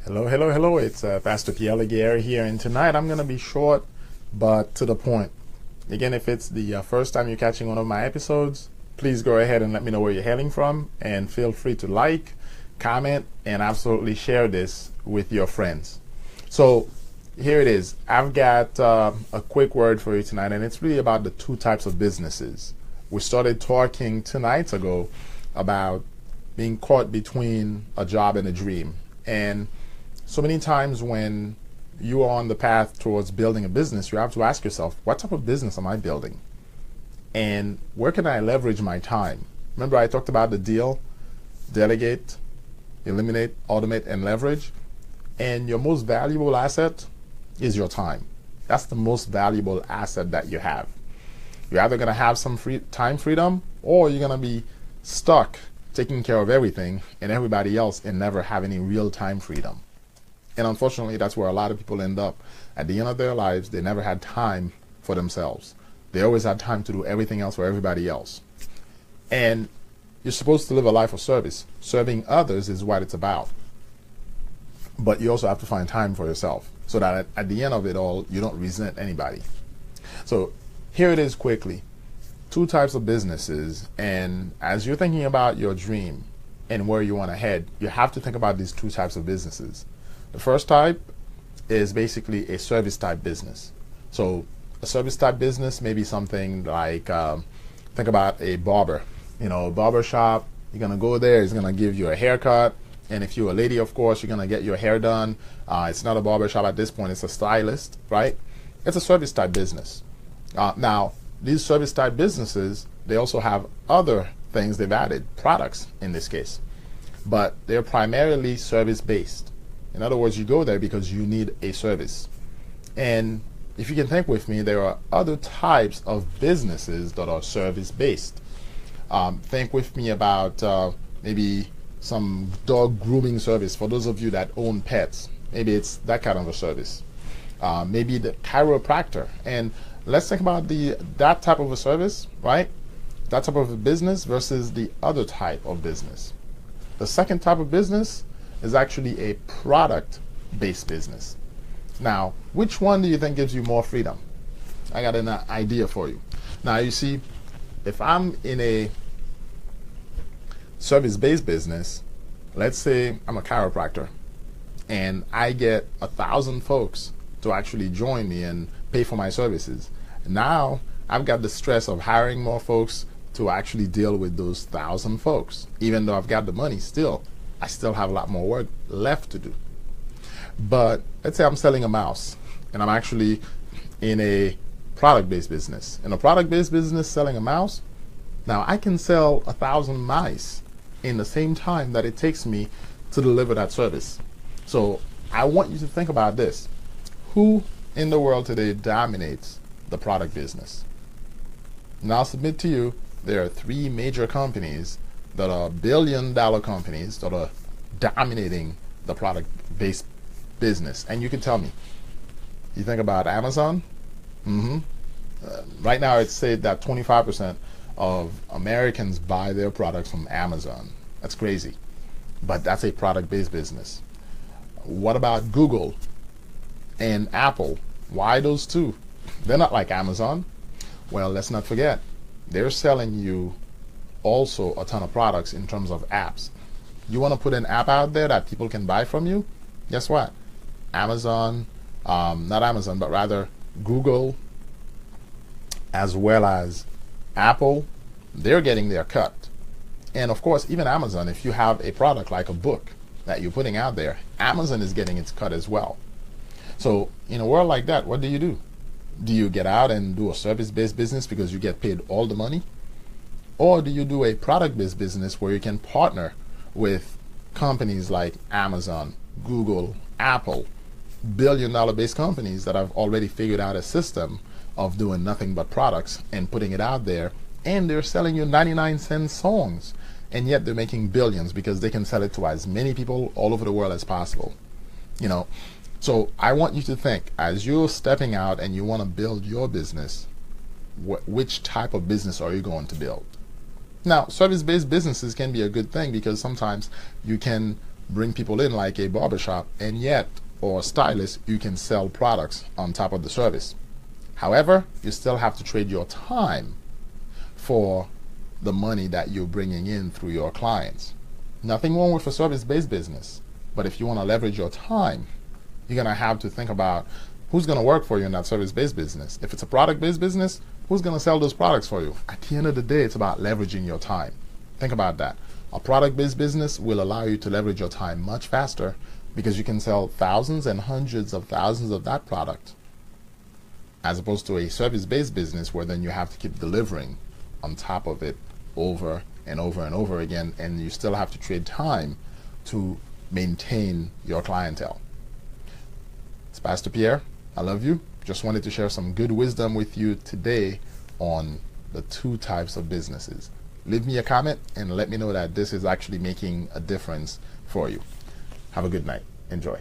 Hello, hello, hello. It's Pastor Pierre Laguerre here, and tonight I'm going to be short but to the point. Again, if it's the first time you're catching one of my episodes, please go ahead and let me know where you're hailing from, and feel free to like, comment, and absolutely share this with your friends. So, here it is. I've got a quick word for you tonight, and it's really about the two types of businesses. We started talking 2 nights ago about being caught between a job and a dream. And so many times when you are on the path towards building a business, you have to ask yourself, what type of business am I building? And where can I leverage my time? Remember, I talked about the deal, delegate, eliminate, automate, and leverage. And your most valuable asset is your time. That's the most valuable asset that you have. You're either going to have some time freedom, or you're going to be stuck taking care of everything and everybody else and never have any real time freedom. And unfortunately, that's where a lot of people end up. At the end of their lives, they never had time for themselves. They always had time to do everything else for everybody else. And you're supposed to live a life of service. Serving others is what it's about. But you also have to find time for yourself so that at the end of it all, you don't resent anybody. So here it is quickly. 2 types of businesses. And as you're thinking about your dream and where you want to head, you have to think about these 2 types of businesses. The first type is basically a service type business. So a service type business may be something like, think about a barber. A barber shop, you're going to go there, he's going to give you a haircut. And if you're a lady, of course, you're going to get your hair done. It's not a barber shop at this point, it's a stylist, right? It's a service type business. Now, these service type businesses, they also have other things they've added, products in this case. But they're primarily service based. In other words, you go there because you need a service. And if you can think with me, there are other types of businesses that are service-based. Think with me about maybe some dog grooming service for those of you that own pets. Maybe it's that kind of a service. Maybe the chiropractor. And let's think about that type of a service, right? That type of a business versus the other type of business. The second type of business is actually a product-based business. Now, which one do you think gives you more freedom? I got an idea for you. Now, you see, if I'm in a service-based business, let's say I'm a chiropractor, and I get 1,000 folks to actually join me and pay for my services. Now, I've got the stress of hiring more folks to actually deal with those 1,000 folks. Even though I've got the money still, I still have a lot more work left to do. But let's say I'm selling a mouse and I'm actually in a product-based business. In a product-based business selling a mouse, now I can sell 1,000 mice in the same time that it takes me to deliver that service. So I want you to think about this. Who in the world today dominates the product business? Now I'll submit to you, there are 3 major companies that are billion-dollar companies that are dominating the product-based business. And you can tell me, you think about Amazon? Right now it's said that 25% of Americans buy their products from Amazon. That's crazy. But that's a product-based business. What about Google and Apple? Why those 2? They're not like Amazon. Well, let's not forget, they're selling you also a ton of products in terms of apps. You want to put an app out there that people can buy from you? Guess what? Amazon, not Amazon, but rather Google, as well as Apple, they're getting their cut. And of course, even Amazon, if you have a product like a book that you're putting out there, Amazon is getting its cut as well. So in a world like that, what do? Do you get out and do a service-based business because you get paid all the money? Or do you do a product-based business where you can partner with companies like Amazon, Google, Apple, billion-dollar based companies that have already figured out a system of doing nothing but products and putting it out there, and they're selling you 99-cent songs, and yet they're making billions because they can sell it to as many people all over the world as possible. So I want you to think, as you're stepping out and you want to build your business, which type of business are you going to build? Now, service-based businesses can be a good thing because sometimes you can bring people in like a barbershop, and yet, or a stylist, you can sell products on top of the service. However, you still have to trade your time for the money that you're bringing in through your clients. Nothing wrong with a service-based business, but if you want to leverage your time, you're going to have to think about who's going to work for you in that service-based business. If it's a product-based business, who's going to sell those products for you? At the end of the day, it's about leveraging your time. Think about that. A product-based business will allow you to leverage your time much faster because you can sell thousands and hundreds of thousands of that product, as opposed to a service-based business where then you have to keep delivering on top of it over and over and over again, and you still have to trade time to maintain your clientele. It's Pastor Pierre. I love you. Just wanted to share some good wisdom with you today on the two types of businesses. Leave me a comment and let me know that this is actually making a difference for you. Have a good night. Enjoy.